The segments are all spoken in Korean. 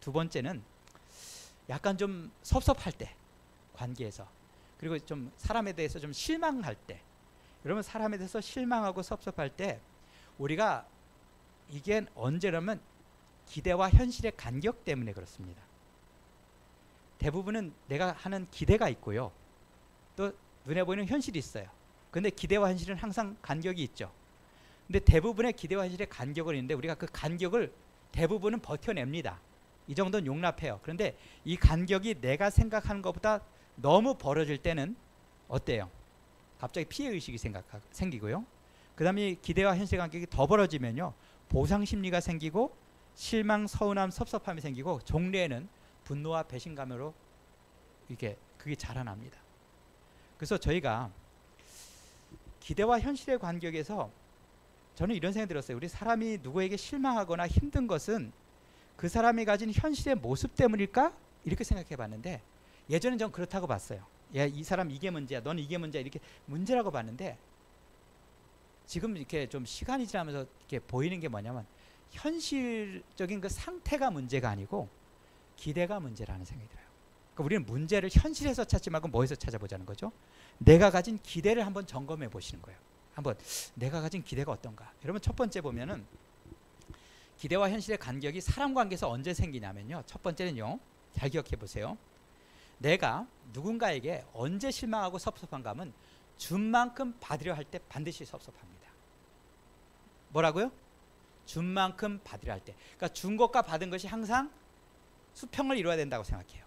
두 번째는 약간 좀 섭섭할 때, 관계에서. 그리고 좀 사람에 대해서 좀 실망할 때. 여러분, 사람에 대해서 실망하고 섭섭할 때 우리가, 이게 언제라면 기대와 현실의 간격 때문에 그렇습니다. 대부분은 내가 하는 기대가 있고요, 또 눈에 보이는 현실이 있어요. 근데 기대와 현실은 항상 간격이 있죠. 근데 대부분의 기대와 현실의 간격은 있는데 우리가 그 간격을 대부분은 버텨냅니다. 이 정도는 용납해요. 그런데 이 간격이 내가 생각하는 것보다 너무 벌어질 때는 어때요? 갑자기 피해의식이 생기고요. 그 다음에 기대와 현실의 간격이 더 벌어지면요, 보상심리가 생기고 실망, 서운함, 섭섭함이 생기고 종래에는 분노와 배신감으로 그게 자라납니다. 그래서 저희가 기대와 현실의 간격에서 저는 이런 생각이 들었어요. 우리 사람이 누구에게 실망하거나 힘든 것은 그 사람이 가진 현실의 모습 때문일까? 이렇게 생각해 봤는데, 예전엔 전 그렇다고 봤어요. 이 사람 이게 문제야, 넌 이게 문제야, 이렇게 문제라고 봤는데, 지금 이렇게 좀 시간이 지나면서 이렇게 보이는 게 뭐냐면, 현실적인 그 상태가 문제가 아니고 기대가 문제라는 생각이 들어요. 그러니까 우리는 문제를 현실에서 찾지 말고 뭐에서 찾아보자는 거죠. 내가 가진 기대를 한번 점검해 보시는 거예요. 한번 내가 가진 기대가 어떤가. 여러분, 첫 번째 보면은 기대와 현실의 간격이 사람 관계에서 언제 생기냐면요, 첫 번째는요, 잘 기억해 보세요. 내가 누군가에게 언제 실망하고 섭섭한가 하면 준 만큼 받으려 할 때 반드시 섭섭합니다. 뭐라고요? 준 만큼 받으려 할 때. 그러니까 준 것과 받은 것이 항상 수평을 이루어야 된다고 생각해요.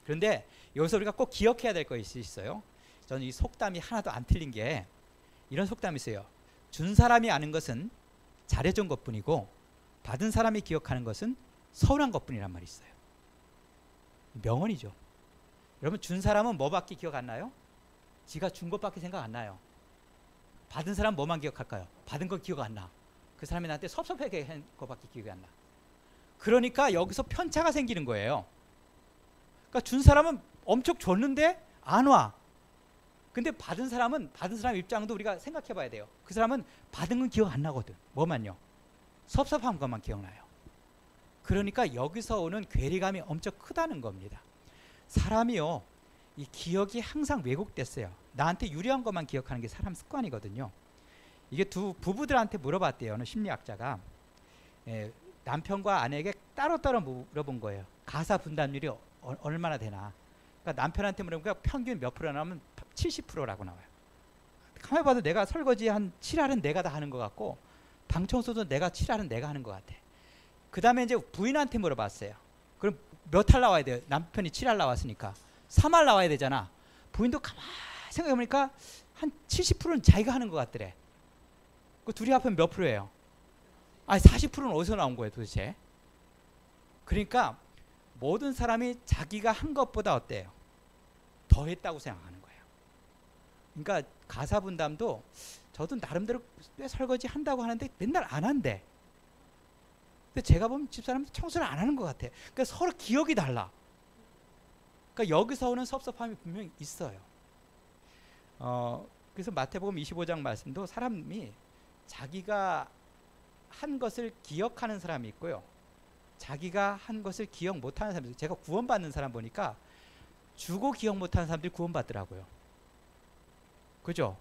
그런데 여기서 우리가 꼭 기억해야 될 것이 있어요. 저는 이 속담이 하나도 안 틀린 게, 이런 속담이 있어요. 준 사람이 아는 것은 잘해준 것뿐이고 받은 사람이 기억하는 것은 서운한 것뿐이란 말이 있어요. 명언이죠. 여러분, 준 사람은 뭐밖에 기억 안 나요? 지가 준 것밖에 생각 안 나요. 받은 사람 뭐만 기억할까요? 받은 건 기억 안 나. 그 사람이 나한테 섭섭하게 한 것밖에 기억이 안 나. 그러니까 여기서 편차가 생기는 거예요. 그러니까 준 사람은 엄청 줬는데 안 와. 근데 받은 사람은 받은 사람 입장도 우리가 생각해 봐야 돼요. 그 사람은 받은 건 기억 안 나거든. 뭐만요? 섭섭한 것만 기억나요. 그러니까 여기서 오는 괴리감이 엄청 크다는 겁니다. 사람이요, 이 기억이 항상 왜곡됐어요. 나한테 유리한 것만 기억하는 게 사람 습관이거든요. 이게 두 부부들한테 물어봤대요. 어느 심리학자가. 남편과 아내에게 따로따로 물어본 거예요. 가사 분담률이 얼마나 되나. 그러니까 남편한테 물어보니까 평균 몇 프로 나오면 70%라고 나와요. 가만히 봐도 내가 설거지 한 7할은 내가 다 하는 것 같고, 방 청소도 내가 7할은 내가 하는 것 같아. 그 다음에 이제 부인한테 물어봤어요. 그럼 몇 할 나와야 돼요? 남편이 7할 나왔으니까 3할 나와야 되잖아. 부인도 가만히 생각해보니까 한 70%는 자기가 하는 것 같더래. 그 둘이 합하면 몇 프로예요? 아니, 40%는 어디서 나온 거예요 도대체? 그러니까 모든 사람이 자기가 한 것보다 어때요? 더 했다고 생각하는 거예요. 그러니까 가사 분담도 저도 나름대로 꽤 설거지 한다고 하는데 맨날 안 한대. 근데 제가 보면 집사람은 청소를 안 하는 것 같아. 그러니까 서로 기억이 달라. 그러니까 여기서 오는 섭섭함이 분명히 있어요. 그래서 마태복음 25장 말씀도 사람이 자기가 한 것을 기억하는 사람이 있고요, 자기가 한 것을 기억 못하는 사람이 있어요. 제가 구원받는 사람 보니까 주고 기억 못하는 사람들이 구원받더라고요. 그죠?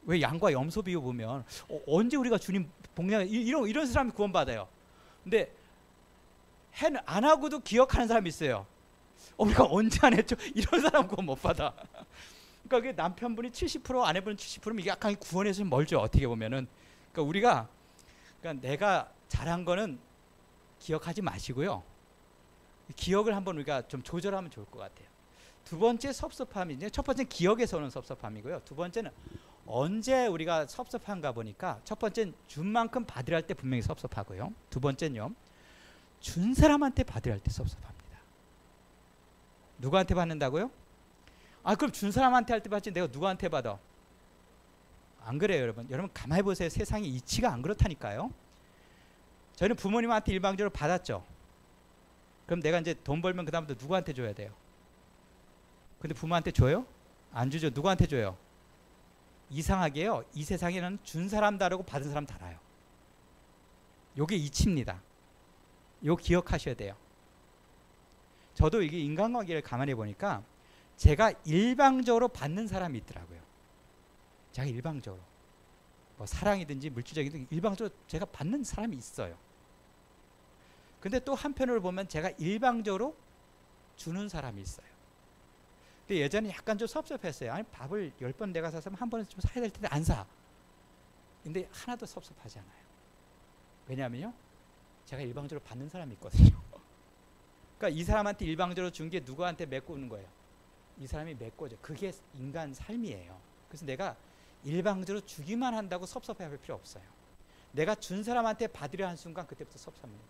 왜 양과 염소 비유 보면 언제 우리가 주님 복냥 이런 사람이 구원받아요. 근데 안 하고도 기억하는 사람이 있어요. 우리가 언제 안 했죠? 이런 사람 구원 못 받아. 그러니까 그게 남편분이 70%, 아내분이 70%면 이게 약간 구원에서 좀 멀죠. 어떻게 보면은. 그러니까 우리가, 그러니까 내가 잘한 거는 기억하지 마시고요, 기억을 한번 우리가 좀 조절하면 좋을 것 같아요. 두 번째 섭섭함이, 이제 첫 번째는 기억에서 오는 섭섭함이고요. 두 번째는 언제 우리가 섭섭한가 보니까, 첫 번째는 준 만큼 받으려 할 때 분명히 섭섭하고요. 두 번째는요, 준 사람한테 받으려 할 때 섭섭합니다. 누구한테 받는다고요? 아, 그럼 준 사람한테 할 때 받지 내가 누구한테 받아? 안 그래요, 여러분. 여러분 가만히 보세요. 세상이 이치가 안 그렇다니까요. 저희는 부모님한테 일방적으로 받았죠. 그럼 내가 이제 돈 벌면 그 다음부터 누구한테 줘야 돼요? 근데 부모한테 줘요? 안 주죠. 누구한테 줘요? 이상하게요, 이 세상에는 준 사람 다르고 받은 사람 달라요. 요게 이치입니다. 요 기억하셔야 돼요. 저도 이게 인간관계를 가만히 보니까 제가 일방적으로 받는 사람이 있더라고요. 제가 일방적으로 뭐 사랑이든지 물질적이든 일방적으로 제가 받는 사람이 있어요. 근데 또 한편으로 보면 제가 일방적으로 주는 사람이 있어요. 근데 예전에 약간 좀 섭섭했어요. 아니 밥을 10번 내가 샀으면 한 번은 좀 사야 될 텐데 안 사. 근데 하나도 섭섭하지 않아요. 왜냐하면요, 제가 일방적으로 받는 사람이 있거든요. 그러니까 이 사람한테 일방적으로 준 게 누구한테 메꾸는 거예요. 이 사람이 메꿔줘. 그게 인간 삶이에요. 그래서 내가 일방적으로 주기만 한다고 섭섭해할 필요 없어요. 내가 준 사람한테 받으려 한 순간 그때부터 섭섭합니다.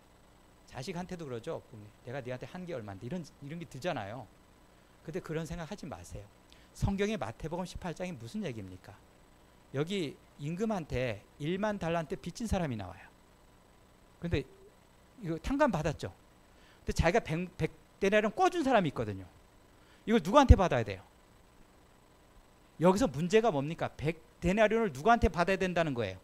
자식한테도 그러죠. 내가 네한테 한 게 얼마인데 이런 게 들잖아요. 근데 그런 생각 하지 마세요. 성경의 마태복음 18장이 무슨 얘기입니까? 여기 임금한테 1만 달란트 빚진 사람이 나와요. 근데 이거 탕감 받았죠. 근데 자기가 100데나리온 꿔준 사람이 있거든요. 이걸 누구한테 받아야 돼요? 여기서 문제가 뭡니까? 100데나리온을 누구한테 받아야 된다는 거예요?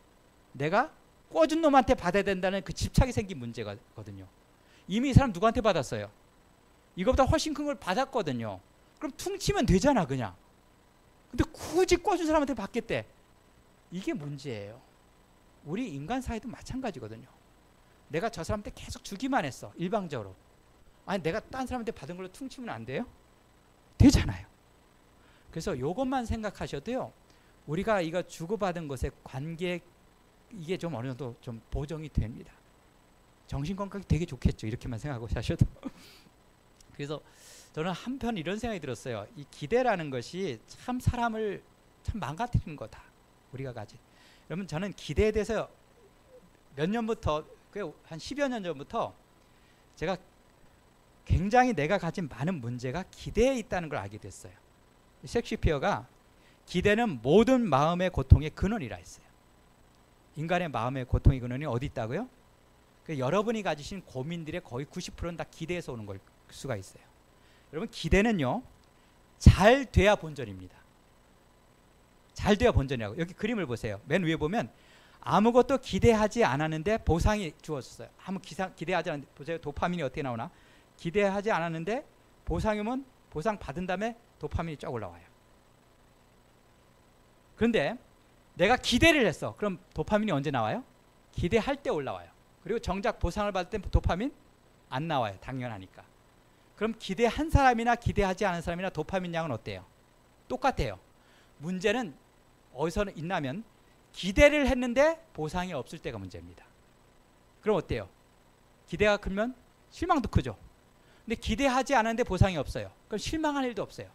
내가 꿔준 놈한테 받아야 된다는 그 집착이 생긴 문제거든요. 이미 이 사람 누구한테 받았어요? 이거보다 훨씬 큰 걸 받았거든요. 그럼 퉁치면 되잖아 그냥. 근데 굳이 꿔준 사람한테 받겠대. 이게 문제예요. 우리 인간 사회도 마찬가지거든요. 내가 저 사람한테 계속 주기만 했어. 일방적으로. 아니 내가 딴 사람한테 받은 걸로 퉁치면 안 돼요? 되잖아요. 그래서 이것만 생각하셔도요, 우리가 이거 주고받은 것의 관계, 이게 좀 어느 정도 좀 보정이 됩니다. 정신건강이 되게 좋겠죠. 이렇게만 생각하고 사셔도. 그래서 저는 한편 이런 생각이 들었어요. 이 기대라는 것이 참 사람을 참 망가뜨리는 거다. 우리가 가진. 여러분, 저는 기대에 대해서 몇 년부터, 한 10여 년 전부터 제가 굉장히 내가 가진 많은 문제가 기대에 있다는 걸 알게 됐어요. 셰익스피어가 기대는 모든 마음의 고통의 근원이라 했어요. 인간의 마음의 고통의 근원이 어디 있다고요? 여러분이 가지신 고민들의 거의 90%는 다 기대에서 오는 걸 수가 있어요. 여러분, 기대는요, 잘 돼야 본전입니다. 잘 돼야 본전이라고. 여기 그림을 보세요. 맨 위에 보면 아무것도 기대하지 않았는데 보상이 주어졌어요. 아무 기대하지 않았는데, 보세요. 도파민이 어떻게 나오나? 기대하지 않았는데 보상이면 보상 받은 다음에 도파민이 쫙 올라와요. 그런데 내가 기대를 했어. 그럼 도파민이 언제 나와요? 기대할 때 올라와요. 그리고 정작 보상을 받을 때 도파민 안 나와요. 당연하니까. 그럼 기대한 사람이나 기대하지 않은 사람이나 도파민 양은 어때요? 똑같아요. 문제는 어디서 있냐면 기대를 했는데 보상이 없을 때가 문제입니다. 그럼 어때요? 기대가 크면 실망도 크죠. 근데 기대하지 않았는데 보상이 없어요. 그럼 실망할 일도 없어요.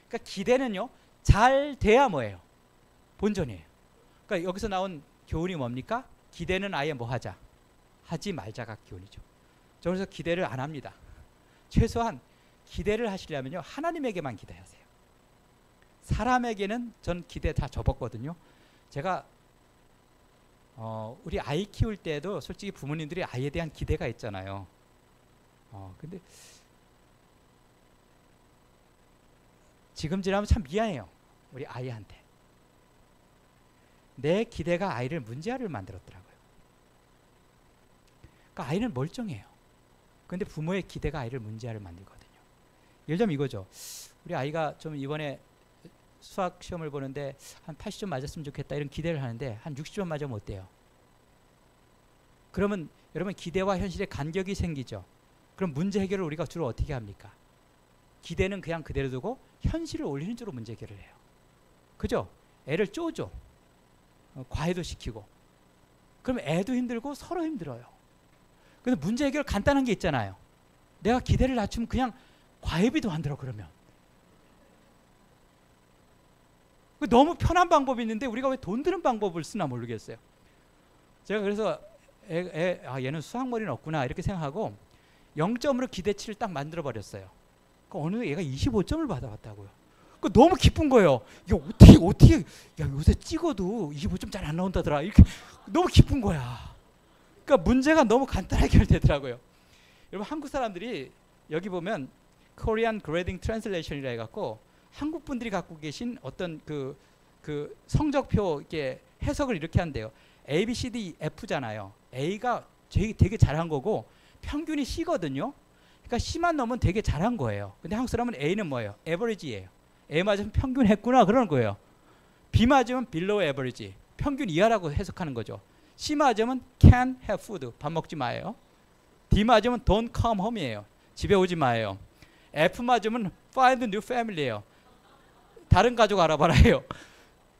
그러니까 기대는요, 잘 돼야 뭐예요? 본전이에요. 그러니까 여기서 나온 교훈이 뭡니까? 기대는 아예 뭐 하자? 하지 말자가 교훈이죠. 저 그래서 기대를 안 합니다. 최소한 기대를 하시려면요, 하나님에게만 기대하세요. 사람에게는 전 기대 다 접었거든요. 제가 우리 아이 키울 때도 솔직히 부모님들이 아이에 대한 기대가 있잖아요. 근데 지금 지나면 참 미안해요. 우리 아이한테. 내 기대가 아이를 문제아를 만들었더라고요. 그러니까 아이는 멀쩡해요. 그런데 부모의 기대가 아이를 문제아를 만들거든요. 예를 들면 이거죠. 우리 아이가 좀 이번에 수학 시험을 보는데 한 80점 맞았으면 좋겠다 이런 기대를 하는데 한 60점 맞으면 어때요? 그러면 여러분, 기대와 현실의 간격이 생기죠. 그럼 문제 해결을 우리가 주로 어떻게 합니까? 기대는 그냥 그대로 두고 현실을 올리는 쪽으로 문제 해결을 해요. 그죠? 애를 쪼죠. 과외도 시키고. 그럼 애도 힘들고 서로 힘들어요. 근데 문제 해결 간단한 게 있잖아요. 내가 기대를 낮추면 그냥 과외비도 안 들어. 그러면 너무 편한 방법이 있는데 우리가 왜 돈 드는 방법을 쓰나 모르겠어요. 제가 그래서 얘는 수학머리는 없구나 이렇게 생각하고 0점으로 기대치를 딱 만들어 버렸어요. 어느 얘가 25점을 받아봤다고요. 너무 기쁜 거예요. 야, 어떻게 야, 요새 찍어도 25점 잘 안 나온다더라. 이렇게 너무 기쁜 거야. 그러니까 문제가 너무 간단하게 해결되더라고요. 여러분, 한국 사람들이 여기 보면 Korean Grading Translation이라 해갖고 한국 분들이 갖고 계신 어떤 그 성적표 이렇게 해석을 이렇게 한대요. A, B, C, D, F잖아요. A가 되게 잘한 거고 평균이 C거든요. 그러니까 C만 넣으면 되게 잘한 거예요. 근데 한국 사람은 A는 뭐예요? 에버리지예요. A 맞으면 평균 했구나 그러는 거예요. B 맞으면 below average, 평균 이하라고 해석하는 거죠. C 맞으면 can't have food, 밥 먹지 마요. D 맞으면 don't come home이에요. 집에 오지 마요. F 맞으면 find a new family예요. 다른 가족 알아봐라예요.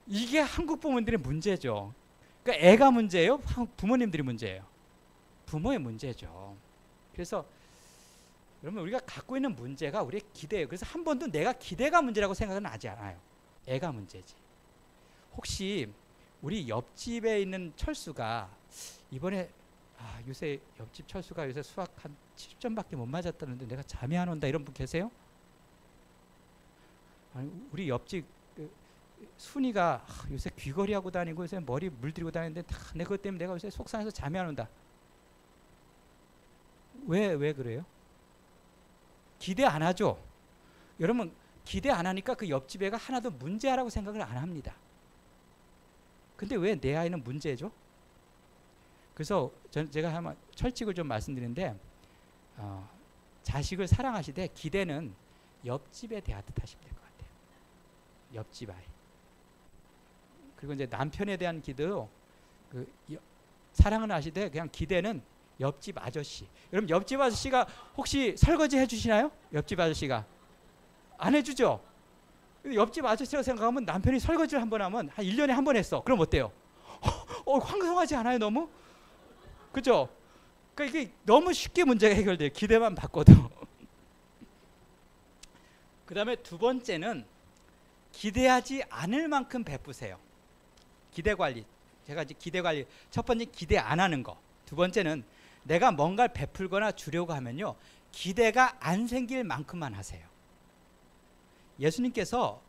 이게 한국 부모님들의 문제죠. 그러니까 애가 문제예요? 부모님들이 문제예요? 부모의 문제죠. 그래서 여러분 우리가 갖고 있는 문제가 우리의 기대예요. 그래서 한 번도 내가 기대가 문제라고 생각은 하지 않아요. 애가 문제지. 혹시 우리 옆집에 있는 철수가 이번에 요새 옆집 철수가 요새 수학 한 70점밖에 못 맞았다는데 내가 잠이 안 온다 이런 분 계세요? 아니, 우리 옆집 순이가 요새 귀걸이 하고 다니고 요새 머리 물들이고 다니는데 다 내 그것 때문에 내가 요새 속상해서 잠이 안 온다. 왜 그래요? 기대 안 하죠. 여러분 기대 안 하니까 그 옆집 애가 하나도 문제라고 생각을 안 합니다. 근데 왜 내 아이는 문제죠? 그래서 제가 한번 철칙을 좀 말씀드리는데 자식을 사랑하시되 기대는 옆집에 대하듯 하시면 될 것 같아요. 옆집 아이. 그리고 이제 남편에 대한 기도 사랑은 하시되 그냥 기대는 옆집 아저씨. 여러분 옆집 아저씨가 혹시 설거지 해주시나요? 옆집 아저씨가 안 해주죠. 옆집 아저씨라고 생각하면 남편이 설거지를 한 번 하면 한 1년에 한 번 했어. 그럼 어때요? 황송하지 않아요 너무? 그죠? 그러니까 이게 너무 쉽게 문제가 해결돼요. 기대만 바꿔도. 그 다음에 두 번째는 기대하지 않을 만큼 베푸세요. 기대 관리. 제가 이제 기대 관리. 첫 번째 기대 안 하는 거. 두 번째는 내가 뭔가를 베풀거나 주려고 하면요. 기대가 안 생길 만큼만 하세요. 예수님께서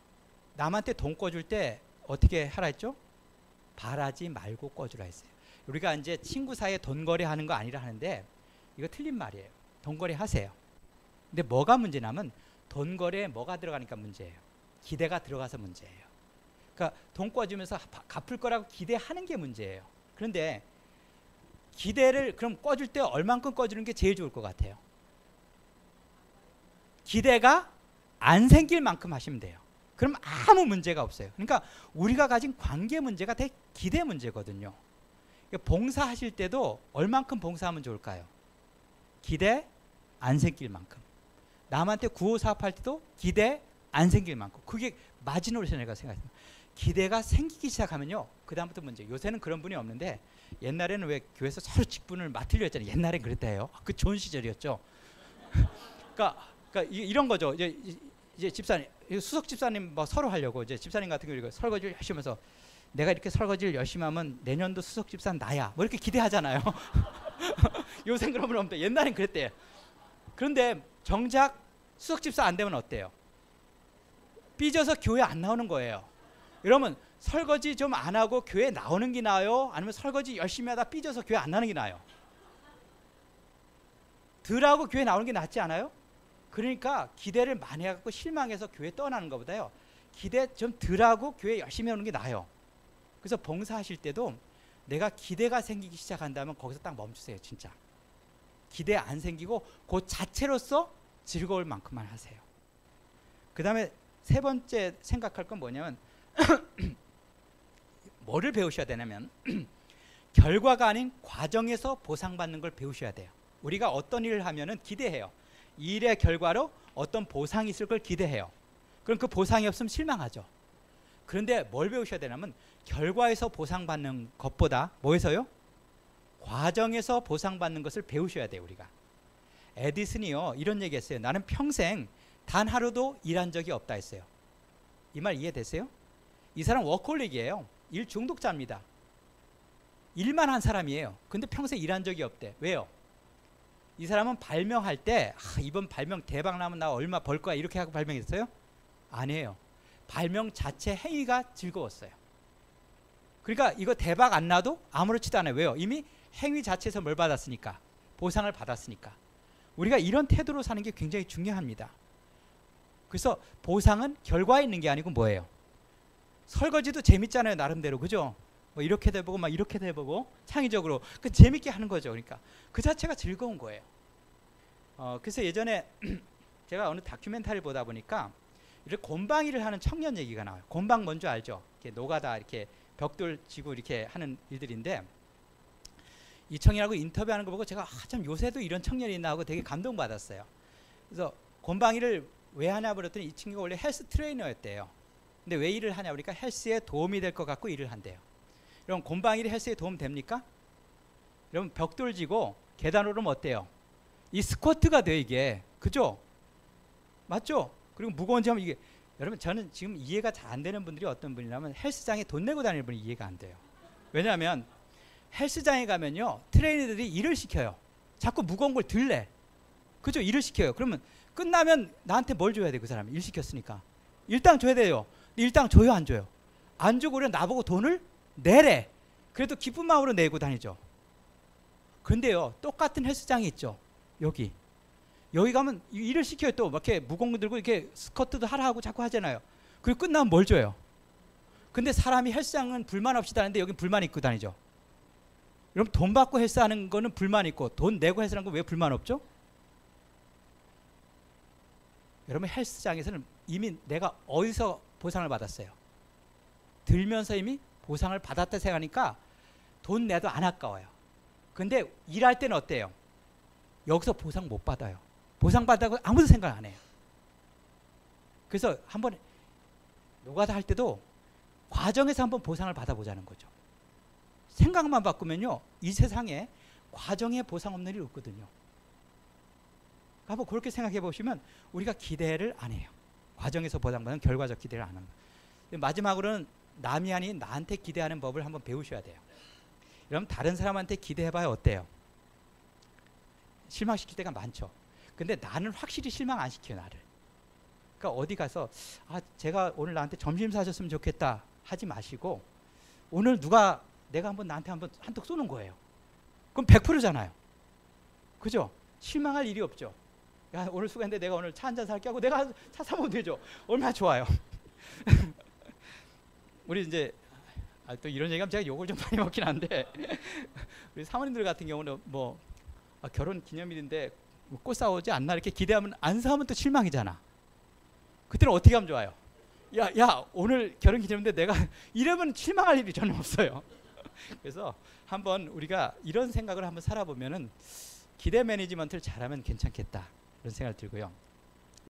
남한테 돈 꿔줄 때 어떻게 하라 했죠? 바라지 말고 꿔주라 했어요. 우리가 이제 친구 사이에 돈 거래하는 거 아니라 하는데 이거 틀린 말이에요. 돈 거래 하세요. 근데 뭐가 문제냐면 돈 거래에 뭐가 들어가니까 문제예요. 기대가 들어가서 문제예요. 그러니까 돈 꿔주면서 갚을 거라고 기대하는 게 문제예요. 그런데 기대를 그럼 꿔줄 때 얼만큼 꿔주는 게 제일 좋을 것 같아요? 기대가 안 생길 만큼 하시면 돼요. 그럼 아무 문제가 없어요. 그러니까 우리가 가진 관계 문제가 되게 기대 문제거든요. 그러니까 봉사하실 때도 얼만큼 봉사하면 좋을까요? 기대 안 생길 만큼. 남한테 구호 사업할 때도 기대 안 생길 만큼. 그게 마지노선이라고 내가 생각해요. 기대가 생기기 시작하면요. 그 다음부터 문제. 요새는 그런 분이 없는데 옛날에는 왜 교회에서 서로 직분을 맡으려 했잖아요. 옛날엔 그랬대요. 그 좋은 시절이었죠. 그러니까 이런 거죠. 이제 집사님, 수석 집사님 뭐 서로 하려고 이제 집사님 같은 경우 설거지를 열심히 하면서 내가 이렇게 설거지를 열심히 하면 내년도 수석 집사는 나야. 뭐 이렇게 기대하잖아요. 요새는 그런 분 없는데 옛날엔 그랬대요. 그런데 정작 수석 집사 안 되면 어때요? 삐져서 교회 안 나오는 거예요. 여러분 설거지 좀 안 하고 교회 나오는 게 나아요? 아니면 설거지 열심히 하다 삐져서 교회 안 나오는 게 나아요? 덜 하고 교회 나오는 게 낫지 않아요? 그러니까 기대를 많이 해갖고 실망해서 교회 떠나는 것보다요. 기대 좀 덜 하고 교회 열심히 오는 게 나아요. 그래서 봉사하실 때도 내가 기대가 생기기 시작한다면 거기서 딱 멈추세요. 진짜. 기대 안 생기고 그 자체로서 즐거울 만큼만 하세요. 그 다음에 세 번째 생각할 건 뭐냐면 뭐를 배우셔야 되냐면 결과가 아닌 과정에서 보상받는 걸 배우셔야 돼요. 우리가 어떤 일을 하면은 기대해요. 이 일의 결과로 어떤 보상이 있을 걸 기대해요. 그럼 그 보상이 없으면 실망하죠. 그런데 뭘 배우셔야 되냐면 결과에서 보상받는 것보다 뭐에서요? 과정에서 보상받는 것을 배우셔야 돼요. 우리가. 에디슨이요 이런 얘기했어요. 나는 평생 단 하루도 일한 적이 없다 했어요. 이 말 이해되세요? 이 사람 워커홀릭이에요. 일 중독자입니다. 일만 한 사람이에요. 근데 평생 일한 적이 없대. 왜요? 이 사람은 발명할 때 이번 발명 대박 나면 나 얼마 벌 거야 이렇게 하고 발명했어요? 아니에요. 발명 자체 행위가 즐거웠어요. 그러니까 이거 대박 안 나도 아무렇지도 않아요. 왜요? 이미 행위 자체에서 뭘 받았으니까. 보상을 받았으니까. 우리가 이런 태도로 사는 게 굉장히 중요합니다. 그래서 보상은 결과에 있는 게 아니고 뭐예요? 설거지도 재밌잖아요. 나름대로. 그죠? 뭐 이렇게도 해보고 막 이렇게도 해보고 창의적으로 그 재밌게 하는 거죠. 그러니까 그 자체가 즐거운 거예요. 그래서 예전에 제가 어느 다큐멘터리를 보다 보니까 이렇게 곰방일을 하는 청년 얘기가 나와요. 곰방 뭔지 알죠? 이렇게 노가다 이렇게 벽돌 지고 이렇게 하는 일들인데 이 청년하고 인터뷰하는 거 보고 제가 참 요새도 이런 청년이 있나 하고 되게 감동받았어요. 그래서 곰방일을 왜 하냐 그랬더니 이 친구가 원래 헬스 트레이너였대요. 근데 왜 일을 하냐 그러니까 헬스에 도움이 될 것 같고 일을 한대요. 그럼 곰방일이 헬스에 도움 됩니까? 여러분 벽돌 지고 계단 오르면 어때요? 이 스쿼트가 돼 이게. 그죠? 맞죠? 그리고 무거운 점 이게 여러분 저는 지금 이해가 잘 안 되는 분들이 어떤 분이냐면 헬스장에 돈 내고 다니는 분이 이해가 안 돼요. 왜냐하면 헬스장에 가면요 트레이너들이 일을 시켜요. 자꾸 무거운 걸 들래. 그죠? 일을 시켜요. 그러면 끝나면 나한테 뭘 줘야 돼? 그 사람이 일 시켰으니까 일당 줘야 돼요. 일당 줘요 안 줘요? 안 주고 그래 나보고 돈을 내래. 그래도 기쁜 마음으로 내고 다니죠. 근데요 똑같은 헬스장이 있죠. 여기 가면 일을 시켜요. 또 막 이렇게 무거운 거 들고 이렇게 스쿼트도 하라 하고 자꾸 하잖아요. 그리고 끝나면 뭘 줘요? 근데 사람이 헬스장은 불만 없이 다니는데 여긴 불만 있고 다니죠. 여러분 돈 받고 헬스하는 거는 불만 있고 돈 내고 헬스하는 거 왜 불만 없죠? 여러분 헬스장에서는 이미 내가 어디서 보상을 받았어요? 들면서 이미 보상을 받았다 생각하니까 돈 내도 안 아까워요. 근데 일할 때는 어때요? 여기서 보상 못 받아요. 보상 받다고 아무도 생각 안 해요. 그래서 한번 노가다 할 때도 과정에서 한번 보상을 받아보자는 거죠. 생각만 바꾸면요 이 세상에 과정에 보상 없는 일이 없거든요. 한번 그렇게 생각해 보시면 우리가 기대를 안 해요. 과정에서 보상받는 결과적 기대를 안 합니다. 마지막으로는 남이 아닌 나한테 기대하는 법을 한번 배우셔야 돼요. 여러분 다른 사람한테 기대해봐야 어때요? 실망시킬 때가 많죠. 근데 나는 확실히 실망 안 시켜요 나를. 그러니까 어디 가서 제가 오늘 나한테 점심 사줬으면 좋겠다 하지 마시고 오늘 내가 나한테 한턱 쏘는 거예요. 그럼 100%잖아요. 그죠? 실망할 일이 없죠. 야 오늘 수고했는데 내가 오늘 차 한잔 살게 하고 내가 차 사면 되죠. 얼마나 좋아요. 우리 이제 또 이런 얘기하면 제가 욕을 좀 많이 먹긴 한데 우리 사모님들 같은 경우는 결혼 기념일인데 꽃 사오지 않나 이렇게 기대하면 안 사오면 또 실망이잖아. 그때는 어떻게 하면 좋아요? 야 오늘 결혼 기념인데 내가 이러면 실망할 일이 전혀 없어요. 그래서 한번 우리가 이런 생각을 한번 살아보면은 기대 매니지먼트를 잘하면 괜찮겠다 이런 생각이 들고요.